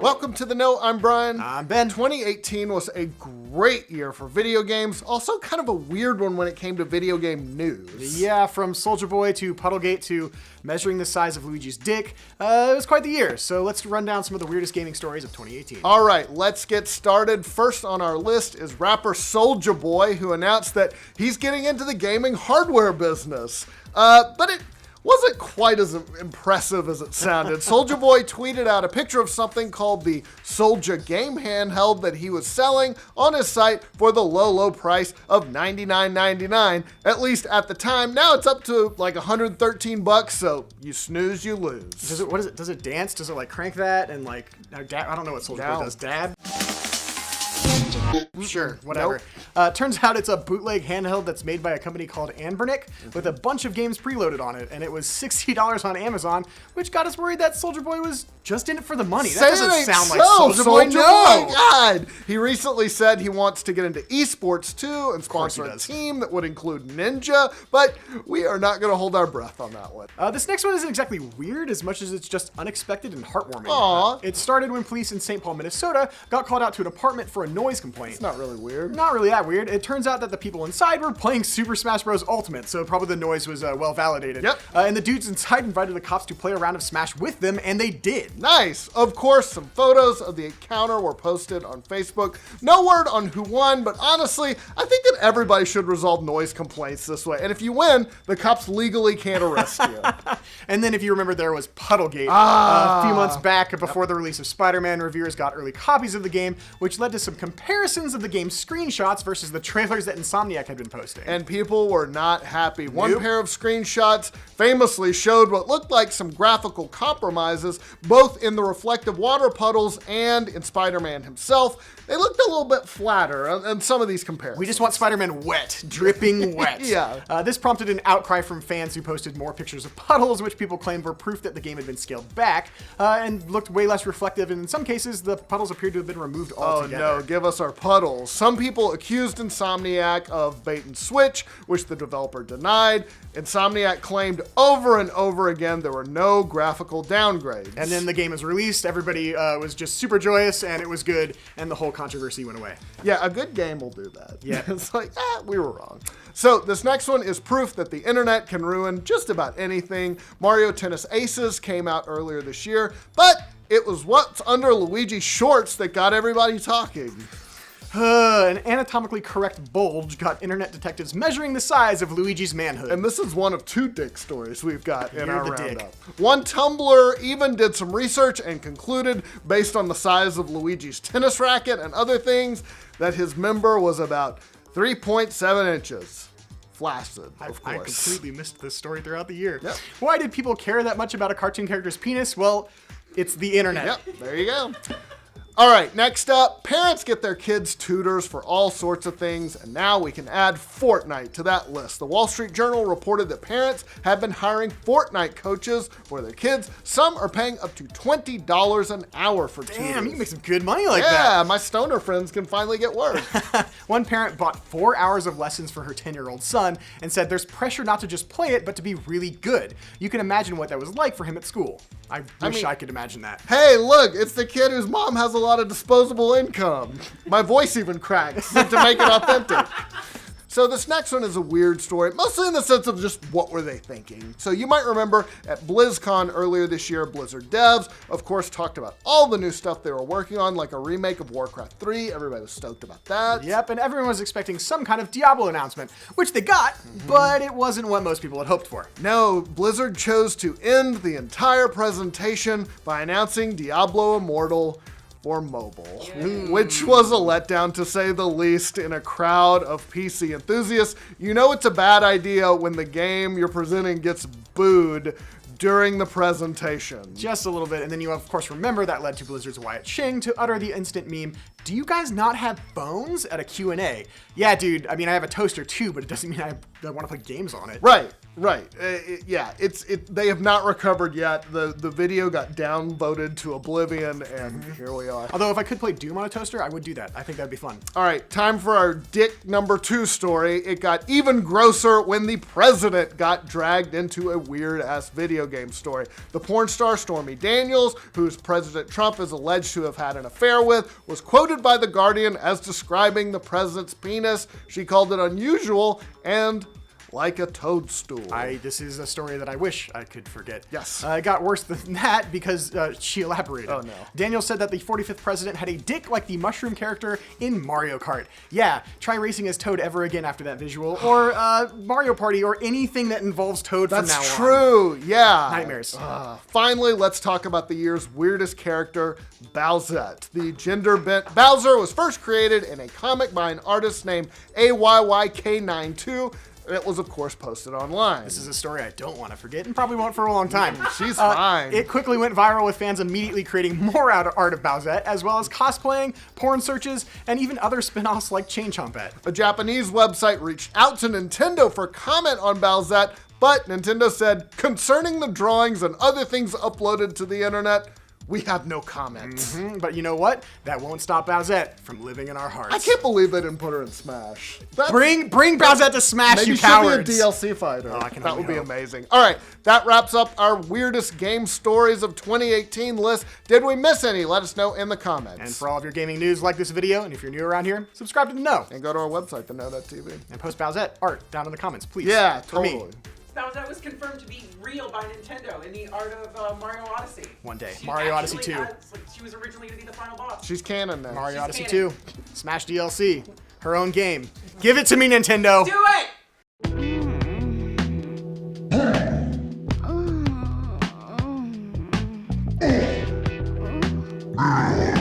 Welcome to The Note. I'm Brian. I'm Ben. 2018 was a great year for video games. Also kind of a weird one when it came to video game news. Yeah, from Soldier Boy to Puddlegate to measuring the size of Luigi's dick. It was quite the year. So let's run down some of the weirdest gaming stories of 2018. All right, let's get started. First on our list is rapper Soldier Boy, who announced that he's getting into the gaming hardware business. But it wasn't quite as impressive as it sounded. Soldier Boy tweeted out a picture of something called the Soldier Game handheld that he was selling on his site for the low price of $99.99, at least at the time. Now it's up to like $113, so you snooze, you lose. Does it dance? Does it like crank that and like, I don't know what Soldier Boy does. Dab? Sure, whatever. Nope. Turns out it's a bootleg handheld that's made by a company called Anbernic with a bunch of games preloaded on it, and it was $60 on Amazon, which got us worried that Soldier Boy was just in it for the money. That doesn't sound like Soldier Boy. No! God! He recently said he wants to get into esports too and sponsor a team that would include Ninja, but we are not going to hold our breath on that one. This next one isn't exactly weird as much as it's just unexpected and heartwarming. Aww. It started when police in St. Paul, Minnesota got called out to an apartment for a noise complaint. It's not really weird. Not really that weird. It turns out that the people inside were playing Super Smash Bros. Ultimate, so probably the noise was well validated. Yep. And the dudes inside invited the cops to play a round of Smash with them, and they did. Nice. Of course, some photos of the encounter were posted on Facebook. No word on who won, but honestly, I think that everybody should resolve noise complaints this way. And if you win, the cops legally can't arrest you. And then if you remember, there was Puddlegate. A few months back, before the release of Spider-Man, reviewers got early copies of the game, which led to some comparisons of the game's screenshots versus the trailers that Insomniac had been posting. And people were not happy. One pair of screenshots famously showed what looked like some graphical compromises, both in the reflective water puddles and in Spider-Man himself. They looked a little bit flatter in some of these comparisons. We just want Spider-Man wet, dripping wet. Yeah. This prompted an outcry from fans who posted more pictures of puddles, which people claimed were proof that the game had been scaled back and looked way less reflective. And in some cases, the puddles appeared to have been removed altogether. Oh no, give us our puddles. Some people accused Insomniac of bait and switch, which the developer denied. Insomniac claimed over and over again there were no graphical downgrades. And then the game was released, everybody was just super joyous, and it was good, and the whole controversy went away. Yeah, a good game will do that. Yeah. It's like, we were wrong. So this next one is proof that the internet can ruin just about anything. Mario Tennis Aces came out earlier this year, but it was what's under Luigi's shorts that got everybody talking. An anatomically correct bulge got internet detectives measuring the size of Luigi's manhood. And this is one of two dick stories we've got in our roundup. Dick. One Tumblr even did some research and concluded, based on the size of Luigi's tennis racket and other things, that his member was about 3.7 inches. Flaccid, of course. I completely missed this story throughout the year. Yep. Why did people care that much about a cartoon character's penis? Well, it's the internet. Yep, there you go. All right, next up, parents get their kids tutors for all sorts of things, and now we can add Fortnite to that list. The Wall Street Journal reported that parents have been hiring Fortnite coaches for their kids. Some are paying up to $20 an hour for tutors. Damn, you can make some good money like that. Yeah, my stoner friends can finally get work. One parent bought 4 hours of lessons for her 10-year-old son and said there's pressure not to just play it, but to be really good. You can imagine what that was like for him at school. I wish I could imagine that. Hey, look, it's the kid whose mom has a lot of disposable income. My voice even cracks to make it authentic. So this next one is a weird story, mostly in the sense of just what were they thinking. So you might remember at BlizzCon earlier this year, Blizzard devs, of course, talked about all the new stuff they were working on, like a remake of Warcraft 3. Everybody was stoked about that. Yep, and everyone was expecting some kind of Diablo announcement, which they got, but it wasn't what most people had hoped for. No, Blizzard chose to end the entire presentation by announcing Diablo Immortal for mobile, which was a letdown to say the least in a crowd of PC enthusiasts. You know it's a bad idea when the game you're presenting gets booed during the presentation. Just a little bit, and then you of course remember that led to Blizzard's Wyatt Ching to utter the instant meme, "Do you guys not have phones?" at a Q&A. Yeah, dude, I mean, I have a toaster too, but it doesn't mean I want to play games on it. Right. Right. They have not recovered yet. The video got downvoted to oblivion, and here we are. Although if I could play Doom on a toaster, I would do that. I think that'd be fun. All right, time for our dick number 2 story. It got even grosser when the president got dragged into a weird-ass video game story. The porn star Stormy Daniels, whose President Trump is alleged to have had an affair with, was quoted by The Guardian as describing the president's penis. She called it unusual and like a toadstool. This is a story that I wish I could forget. Yes. It got worse than that because she elaborated. Oh, no. Daniel said that the 45th president had a dick like the mushroom character in Mario Kart. Yeah, try racing as Toad ever again after that visual. Or Mario Party or anything that involves Toad from now on. That's true, yeah. Nightmares. Finally, let's talk about the year's weirdest character, Bowsette. The gender-bent Bowser was first created in a comic by an artist named AYYK92. It was, of course, posted online. This is a story I don't want to forget and probably won't for a long time. She's fine. It quickly went viral with fans immediately creating more art of Bowsette, as well as cosplaying, porn searches, and even other spin-offs like Chain Chompette. A Japanese website reached out to Nintendo for comment on Bowsette, but Nintendo said, concerning the drawings and other things uploaded to the internet, we have no comments. But you know what? That won't stop Bowsette from living in our hearts. I can't believe they didn't put her in Smash. Bring Bowsette to Smash, you cowards. Maybe she'll be a DLC fighter. I can that only would be hope. amazing. All right, that wraps up our weirdest game stories of 2018 list. Did we miss any? Let us know in the comments. And for all of your gaming news, like this video, and if you're new around here, subscribe to The Know. And go to our website, theknow.tv. And post Bowsette art down in the comments, please. Yeah, For me. totally. Bowsette was confirmed to be real by Nintendo in the art of Mario Odyssey. One day. She Mario Odyssey actually 2. she was originally to be the final boss. She's canon now. Mario She's Odyssey canon. 2. Smash DLC. Her own game. Give it to me, Nintendo. Do it!